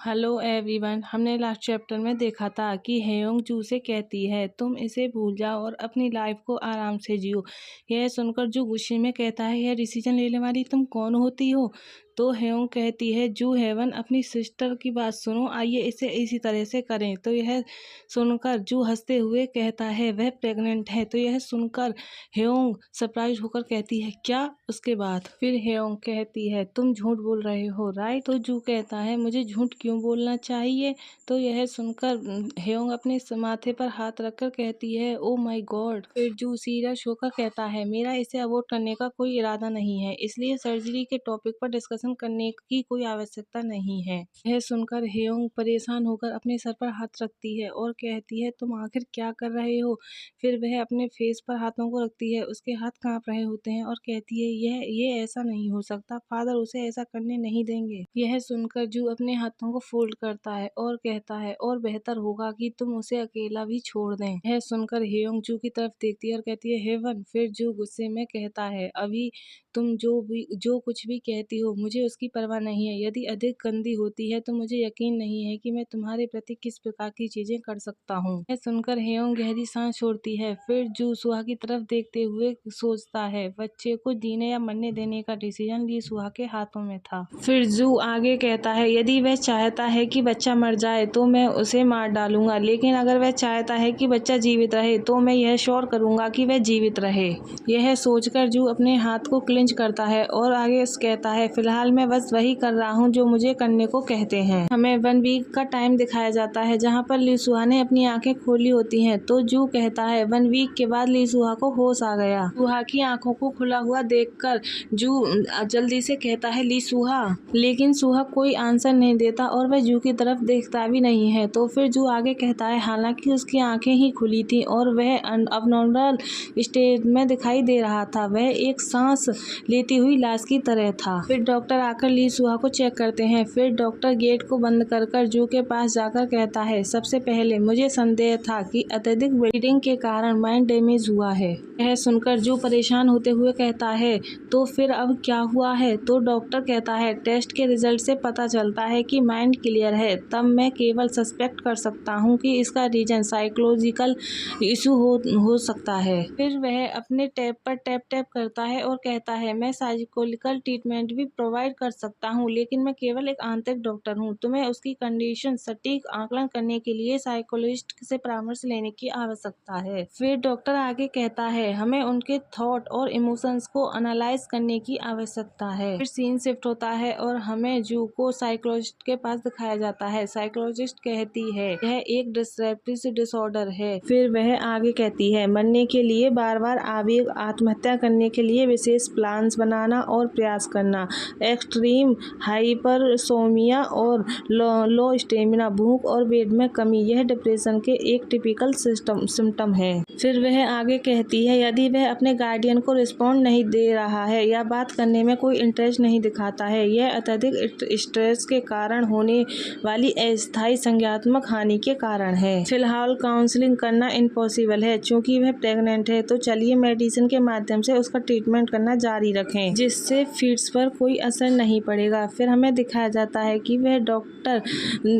Hello everyone. हमने last chapter में देखा था कि हेयोंग जू से कहती है तुम इसे भूल जाओ और अपनी लाइफ को आराम से जियो। यह सुनकर जू गुस्से में कहता है यह डिसीजन लेने वाली तुम कौन होती हो। तो हेयोंग कहती है जू हेवन अपनी सिस्टर की बात सुनो, आइए इसे इसी तरह से करें। तो यह सुनकर जू हंसते हुए कहता है वह प्रेग्नेंट है। तो यह सुनकर हेयोंग सरप्राइज होकर कहती है क्या। उसके बाद फिर हेयोंग कहती है तुम झूठ बोल रहे हो राइट। तो जू कहता है मुझे झूठ क्यों बोलना चाहिए। तो यह सुनकर हेयोंग अपने माथे पर हाथ रखकर कहती है ओ माय गॉड। फिर जू सीरियस होकर कहता है मेरा इसे अबॉर्ट करने का कोई इरादा नहीं है, इसलिए सर्जरी के टॉपिक पर डिस्कशन करने की कोई आवश्यकता नहीं है। यह सुनकर हेयोंग परेशान होकर अपने सर पर हाथ रखती है और कहती है तुम आखिर क्या कर रहे हो। फिर वह अपने फेस पर हाथों को रखती है, उसके हाथ कांप रहे होते हैं और कहती है ये ऐसा नहीं हो सकता, फादर उसे ऐसा करने नहीं देंगे। यह सुनकर जू अपने हाथों को फोल्ड करता है और कहता है और बेहतर होगा कि तुम उसे अकेला भी छोड़ दें। यह सुनकर हेयोंग जू की तरफ देखती है और कहती है हेवन। फिर जू गुस्से में कहता है अभी तुम जो कुछ भी कहती हो मुझे उसकी परवाह नहीं है, यदि अधिक गंदी होती है तो मुझे यकीन नहीं है कि मैं तुम्हारे प्रति किस प्रकार की चीजें कर सकता हूँ। यह सुनकर हेयोंग गहरी सांस छोड़ती है। फिर जू सुहा की तरफ देखते हुए सोचता है बच्चे को जीने या मरने देने का डिसीजन ली सुहा के हाथों में था। फिर जू आगे कहता है यदि वह चाहता है कि बच्चा मर जाए तो मैं उसे मार डालूंगा, लेकिन अगर वह चाहता है कि बच्चा जीवित रहे तो मैं यह श्योर करूंगा कि वह जीवित रहे। यह सोचकर जू अपने हाथ को क्लेंच करता है और आगे कहता है फिलहाल मैं बस वही कर रहा हूँ जो मुझे करने को कहते हैं। हमें 1 वीक का टाइम दिखाया जाता है जहाँ पर ली सुहा ने अपनी आंखें खोली होती हैं। तो जू कहता है 1 वीक के बाद ली सुहा को होश आ गया। सुहा की आंखों को खुला हुआ देखकर जू जल्दी से कहता है ली सुहा, लेकिन सुहा कोई आंसर नहीं देता और वह जू की तरफ देखता भी नहीं है। तो फिर जू आगे कहता है हालांकि उसकी आंखें ही खुली थी और वह अबनॉर्मल स्टेट में दिखाई दे रहा था, वह एक सांस लेती हुई लाश की तरह था। फिर डॉक्टर आकर ली सुहा को चेक करते हैं। फिर डॉक्टर गेट को बंद कर जू के पास जाकर कहता है सबसे पहले मुझे संदेह था कि अत्यधिक ब्लीडिंग के कारण माइंड डैमेज हुआ है। यह सुनकर जू परेशान होते हुए कहता है तो फिर अब क्या हुआ है। तो डॉक्टर कहता है टेस्ट के रिजल्ट से पता चलता है कि माइंड क्लियर है, तब मैं केवल सस्पेक्ट कर सकता हूँ कि इसका रीजन साइकोलॉजिकल इशू हो सकता है। फिर वह अपने टैब पर टैप करता है और कहता है मैं साइकोलॉजिकल ट्रीटमेंट भी प्रोवाइड कर सकता हूँ, लेकिन मैं केवल एक आंतरिक डॉक्टर हूँ। तुम्हें उसकी कंडीशन सटीक आकलन करने के लिए साइकोलॉजिस्ट से परामर्श लेने की आवश्यकता है। फिर डॉक्टर आगे कहता है हमें उनके थॉट और इमोशंस को एनालाइज करने की आवश्यकता है। फिर सीन शिफ्ट होता है और हमें जू को साइकोलॉजिस्ट के पास दिखाया जाता है। साइकोलॉजिस्ट कहती है यह एक डिस्ट्रेस डिसऑर्डर है। फिर वह आगे कहती है मरने के लिए बार बार आवेग, आत्महत्या करने के लिए विशेष प्लान्स बनाना और प्रयास करना, एक्सट्रीम हाइपरसोमिया और लो स्टेमिना, भूख और वेट में कमी, यह डिप्रेशन के एक टिपिकल सिम्टम है। फिर वह आगे कहती है यदि वह अपने गार्डियन को रिस्पॉन्ड नहीं दे रहा है या बात करने में कोई इंटरेस्ट नहीं दिखाता है, यह अत्यधिक स्ट्रेस के कारण होने वाली अस्थायी संज्ञानात्मक हानि के कारण है। फिलहाल काउंसलिंग करना इम्पॉसिबल है, चूंकि वह प्रेग्नेंट है। तो चलिए मेडिसिन के माध्यम से उसका ट्रीटमेंट करना जारी रखें जिससे फीट्स पर कोई असर नहीं पड़ेगा। फिर हमें दिखाया जाता है कि वह डॉक्टर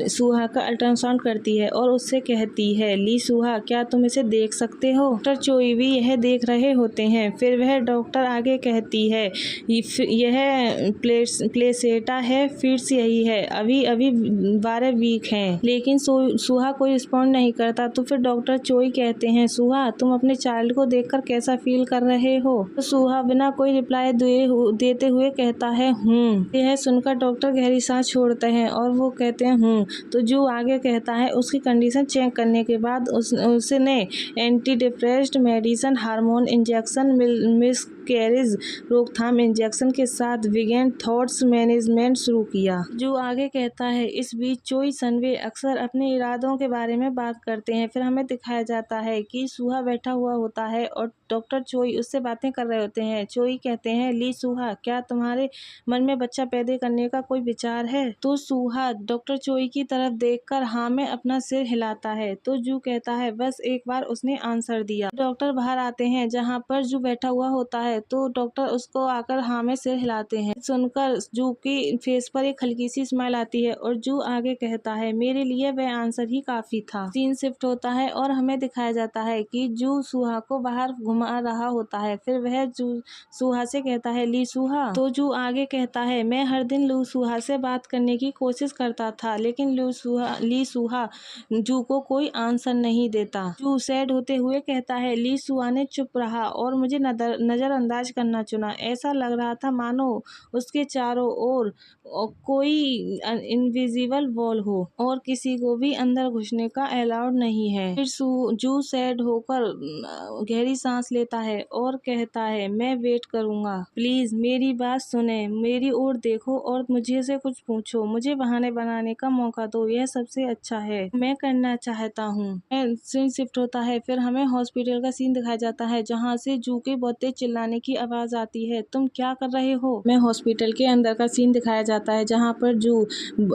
सुहा का अल्ट्रासाउंड करती है और उससे कहती है ली सुहा क्या तुम इसे देख सकते हो। डॉक्टर चोई भी यह देख रहे होते हैं। फिर वह डॉक्टर आगे कहती है यह प्लेसेटा है, फीट्स यही है, अभी 12 वीक हैं, लेकिन सुहा कोई रिस्पॉन्ड नहीं करता। तो फिर डॉक्टर चोई कहते हैं सुहा तुम अपने चाइल्ड को देखकर कैसा फील कर रहे हो। तो सुहा बिना कोई रिप्लाई देते हुए कहता है यह सुनकर डॉक्टर गहरी सांस छोड़ते हैं और वो कहते हैं तो जो आगे कहता है उसकी कंडीशन चेक करने के बाद उसने anti depressed medicine, hormone injection, miscarriage रोकथाम इंजेक्शन के साथ विगेन थॉट्स मैनेजमेंट शुरू किया। जो आगे कहता है इस बीच चोई सनवे अक्सर अपने इरादों के बारे में बात करते हैं। फिर हमें दिखाया जाता है कि सुहा बैठा हुआ होता है और डॉक्टर चोई उससे बातें कर रहे होते हैं। चोई कहते हैं ली सुहा क्या तुम्हारे मन में बच्चा पैदा करने का कोई विचार है। तो सुहा डॉक्टर चोई की तरफ देखकर हाँ में अपना सिर हिलाता है। तो जू कहता है बस एक बार उसने आंसर दिया। डॉक्टर बाहर आते हैं जहाँ पर जू बैठा हुआ होता है है तो डॉक्टर उसको आकर हाँ में सिर हिलाते हैं। सुनकर जू की फेस पर एक हल्की सी स्माइल आती है और जू आगे कहता है मेरे लिए वह आंसर ही काफी था। सीन शिफ्ट होता है और हमें दिखाया जाता है कि जू सुहा को बाहर घुमा रहा होता है। फिर वह जू सुहा से कहता है ली सुहा। तो जू आगे कहता है मैं हर दिन लू सुहा से बात करने की कोशिश करता था लेकिन ली सुहा जू को कोई आंसर नहीं देता। जू सैड होते हुए कहता है ली सुहा ने चुप रहा और मुझे नजरअंदाज करना चुना। ऐसा लग रहा था मानो उसके चारों ओर कोई इनविजिबल वॉल हो और किसी को भी अंदर घुसने का अलाउड नहीं है। फिर जू सैड होकर गहरी सांस लेता है और कहता है मैं वेट करूंगा, प्लीज मेरी बात सुने, मेरी ओर देखो और मुझे से कुछ पूछो, मुझे बहाने बनाने का मौका दो, यह सबसे अच्छा है, मैं करना चाहता हूँ। सीन शिफ्ट होता है। फिर हमें हॉस्पिटल का सीन दिखाया जाता है जहाँ से जू के बहुत तेज चिल्लाने की आवाज आती है तुम क्या कर रहे हो। मैं हॉस्पिटल के अंदर का सीन दिखाया जाता है जहाँ पर जू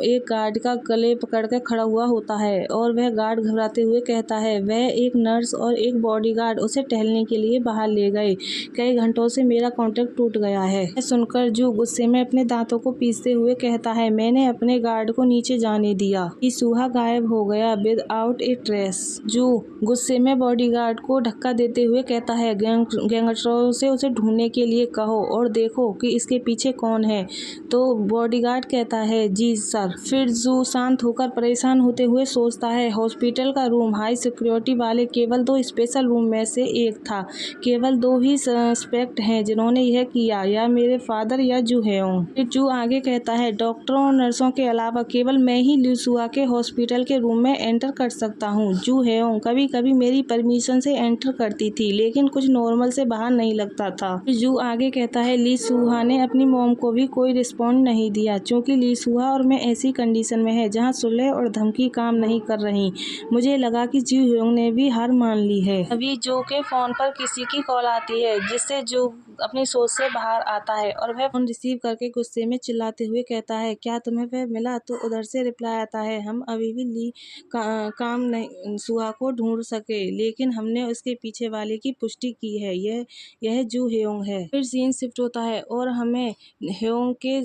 एक गार्ड का गले पकड़ कर खड़ा हुआ होता है और वह गार्ड घबराते हुए कहता है वह एक नर्स और एक बॉडीगार्ड उसे टहलने के लिए बाहर ले गए, कई घंटों से मेरा कॉन्ट्रैक्ट टूट गया है। सुनकर जू गुस्से में अपने दांतों को पीसते हुए कहता है मैंने अपने गार्ड को नीचे जाने दिया। सुहा गायब हो गया विदाउट ए ट्रेस। जू गुस्से में बॉडीगार्ड को धक्का देते हुए कहता है गैंगस्टरों से उसे ढूंढने के लिए कहो और देखो कि इसके पीछे कौन है। तो बॉडीगार्ड कहता है जी सर। फिर जू शांत होकर परेशान होते हुए सोचता है हॉस्पिटल का रूम हाई सिक्योरिटी वाले केवल 2 स्पेशल रूम में से एक था, केवल 2 ही सस्पेक्ट हैं जिन्होंने यह किया, या मेरे फादर या जू हेयोंग। फिर जू आगे कहता है डॉक्टरों और नर्सों के अलावा केवल मैं ही ली सुहा के हॉस्पिटल के रूम में एंटर कर सकता हूँ। जू हेयोंग कभी कभी मेरी परमिशन से एंटर करती थी लेकिन कुछ नॉर्मल से बाहर नहीं लगता था। जू आगे कहता है ली सुहा ने अपनी मॉम को भी कोई रिस्पॉन्ड नहीं दिया क्योंकि ली सुहा और मैं ऐसी कंडीशन में है जहाँ सुलह और धमकी काम नहीं कर रही। मुझे लगा कि जू हेयोंग ने भी हार मान ली है। अभी जू के फोन पर किसी की कॉल आती है जिससे जू अपनी सोच से बाहर आता है और वह फोन रिसीव करके गुस्से में चिल्लाते हुए कहता है क्या तुम्हें वह मिला। तो उधर से रिप्लाई आता है हम अभी भी ली काम नहीं सुहा को ढूंढ सके लेकिन हमने उसके पीछे वाले की पुष्टि की है, यह जू हेयोंग है। फिर सीन शिफ्ट होता है और हमें हेयोंग के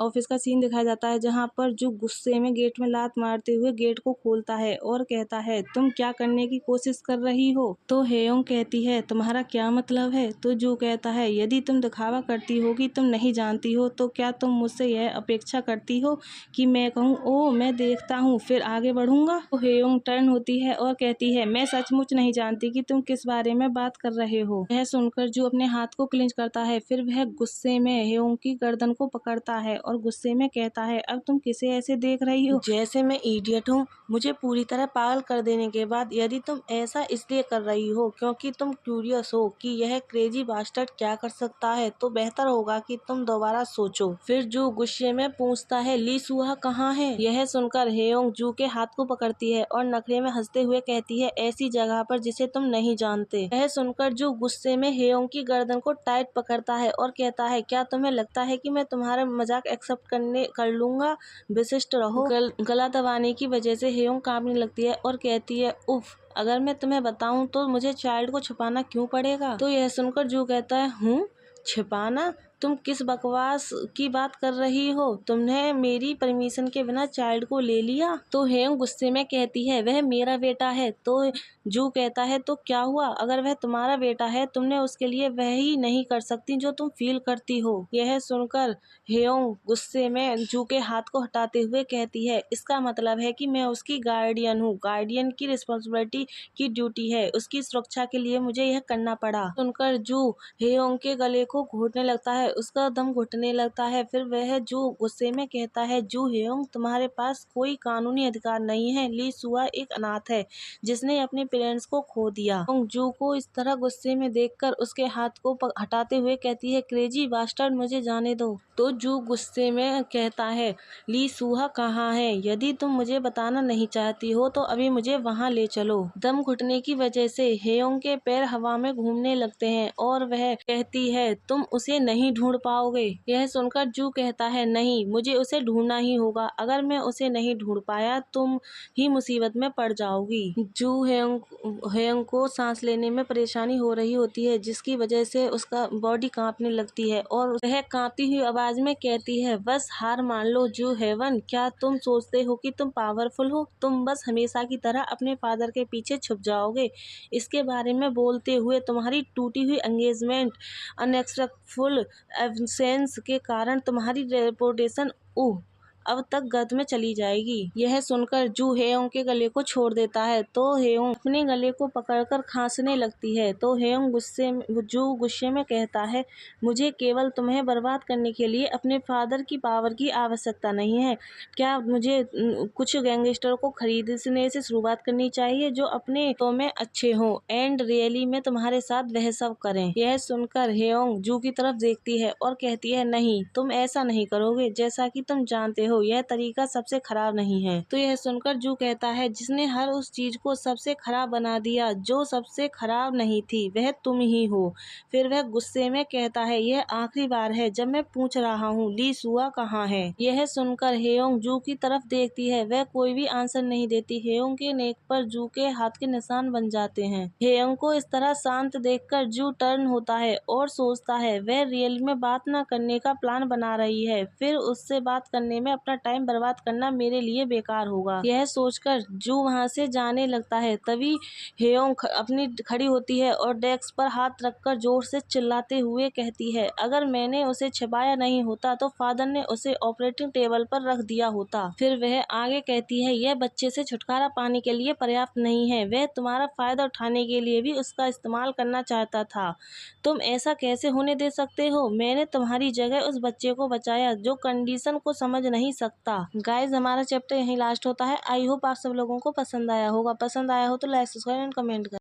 ऑफिस का सीन दिखाया जाता है जहाँ पर जू गुस्से में गेट में लात मारते हुए गेट को खोलता है और कहता है तुम क्या करने की कोशिश कर रही हो। तो हेयोंग कहती है तुम्हारा क्या मतलब है। तो जू कहता है यदि तुम दिखावा करती हो कि तुम नहीं जानती हो तो क्या तुम मुझसे यह अपेक्षा करती हो कि मैं कहूँ ओ मैं देखता हूँ फिर आगे बढ़ूंगा। तो हेयोंग टर्न होती है और कहती है मैं सचमुच नहीं जानती कि तुम किस बारे में बात कर रहे हो। यह सुनकर जू अपने हाथ को क्लेंच करता है। फिर वह गुस्से में हेयोंग की गर्दन को पकड़ता है और गुस्से में कहता है अब तुम किसे ऐसे देख रही हो जैसे मैं इडियट हूँ। मुझे पूरी तरह पागल कर देने के बाद यदि तुम ऐसा इसलिए कर रही हो क्योंकि तुम क्यूरियस हो कि यह क्रेजी बास्टर्ड क्या कर सकता है तो बेहतर होगा कि तुम दोबारा सोचो। फिर जू गुस्से में पूछता है ली सुहा कहाँ है। यह सुनकर हेयोंग जू के हाथ को पकड़ती है और नखरे में हंसते हुए कहती है ऐसी जगह पर जिसे तुम नहीं जानते। यह सुनकर जू गुस्से में हेयोंग की गर्दन को टाइट पकड़ता है और कहता है क्या तुम्हें लगता है कि मैं तुम्हारा मजाक एक्सेप्ट कर लूंगा, विशिष्ट रहो। गला दबाने की वजह से हेयोंग कांपने लगती है और कहती है उफ अगर मैं तुम्हें बताऊं तो मुझे चाइल्ड को छुपाना क्यों पड़ेगा। तो यह सुनकर जू कहता है छिपाना, तुम किस बकवास की बात कर रही हो, तुमने मेरी परमिशन के बिना चाइल्ड को ले लिया। तो हेयोंग गुस्से में कहती है वह मेरा बेटा है। तो जू कहता है तो क्या हुआ, अगर वह तुम्हारा बेटा है तुमने उसके लिए वह ही नहीं कर सकती जो तुम फील करती हो। यह सुनकर हेयोंग गुस्से में जू के हाथ को हटाते हुए कहती है इसका मतलब है कि मैं उसकी गार्डियन हूँ, गार्डियन की रिस्पॉन्सिबिलिटी की ड्यूटी है, उसकी सुरक्षा के लिए मुझे यह करना पड़ा। सुनकर जू हेयोंग के गले को घोटने लगता है, उसका दम घुटने लगता है। फिर वह जू गुस्से में कहता है जू हेयोंग तुम्हारे पास कोई कानूनी अधिकार नहीं है, ली सुहा एक अनाथ है जिसने अपने पेरेंट्स को खो दिया। जू को इस तरह गुस्से में देखकर उसके हाथ को हटाते हुए कहती है क्रेजी बास्टर्ड मुझे जाने दो। तो जू गुस्से में कहता है ली सुहा कहाँ है, यदि तुम मुझे बताना नहीं चाहती हो तो अभी मुझे वहाँ ले चलो। दम घुटने की वजह से हेयोंग के पैर हवा में घूमने लगते हैं और वह कहती है तुम उसे नहीं ढूंढ पाओगे। यह सुनकर जू कहता है नहीं, मुझे उसे ढूंढना ही होगा। अगर मैं उसे नहीं ढूंढ पाया तुम ही मुसीबत में पड़ जाओगी। जू हेयोंग को सांस लेने में परेशानी हो रही होती है, जिसकी वजह से उसका बॉडी कांपने लगती है और वह कांपती हुई आवाज में कहती है, बस हार मान लो जू हेवन। क्या तुम सोचते हो कि तुम पावरफुल हो? तुम बस हमेशा की तरह अपने फादर के पीछे छुप जाओगे। इसके बारे में बोलते हुए तुम्हारी टूटी हुई एंगेजमेंट, अनएक्सपेक्टेड एब्सेंस के कारण तुम्हारी रेपुटेशन अब तक गर्त में चली जाएगी। यह सुनकर जू हेयोंग के गले को छोड़ देता है तो हेयोंग अपने गले को पकड़कर खांसने लगती है। तो हेयोंग गुस्से में कहता है, मुझे केवल तुम्हें बर्बाद करने के लिए अपने फादर की पावर की आवश्यकता नहीं है। क्या मुझे कुछ गैंगस्टर को खरीदने से शुरुआत करनी चाहिए जो अपने तो में अच्छे हों एंड रियली में तुम्हारे साथ वह सब करें। यह सुनकर हेयोंग जू की तरफ देखती है और कहती है, नहीं, तुम ऐसा नहीं करोगे। जैसा कि तुम जानते हो यह तरीका सबसे खराब नहीं है। तो यह सुनकर जू कहता है, जिसने हर उस चीज को सबसे खराब बना दिया जो सबसे खराब नहीं थी, वह तुम ही हो। फिर वह गुस्से में कहता है, यह आखिरी बार है जब मैं पूछ रहा हूँ, ली सुआ कहाँ है? यह सुनकर हेयोंग जू की तरफ देखती है, वह कोई भी आंसर नहीं देती। हेयोंग के नेक पर जू के हाथ के निशान बन जाते हैं। हेयोंग को इस तरह शांत देखकर जू टर्न होता है और सोचता है वह रियल में बात न करने का प्लान बना रही है, फिर उससे बात करने में अपना टाइम बर्बाद करना मेरे लिए बेकार होगा। यह सोचकर जू वहां से जाने लगता है। तभी हेयोंग अपनी खड़ी होती है और डेस्क पर हाथ रखकर जोर से चिल्लाते हुए कहती है, अगर मैंने उसे छिपाया नहीं होता तो फादर ने उसे ऑपरेटिंग टेबल पर रख दिया होता। फिर वह आगे कहती है, यह बच्चे से छुटकारा पाने के लिए पर्याप्त नहीं है, वह तुम्हारा फायदा उठाने के लिए भी उसका इस्तेमाल करना चाहता था। तुम ऐसा कैसे होने दे सकते हो? मैंने तुम्हारी जगह उस बच्चे को बचाया जो कंडीशन को समझ नहीं सकता। गाइज, हमारा चैप्टर यहीं लास्ट होता है। आई होप आप सब लोगों को पसंद आया होगा। पसंद आया हो तो लाइक, सब्सक्राइब एंड कमेंट करें।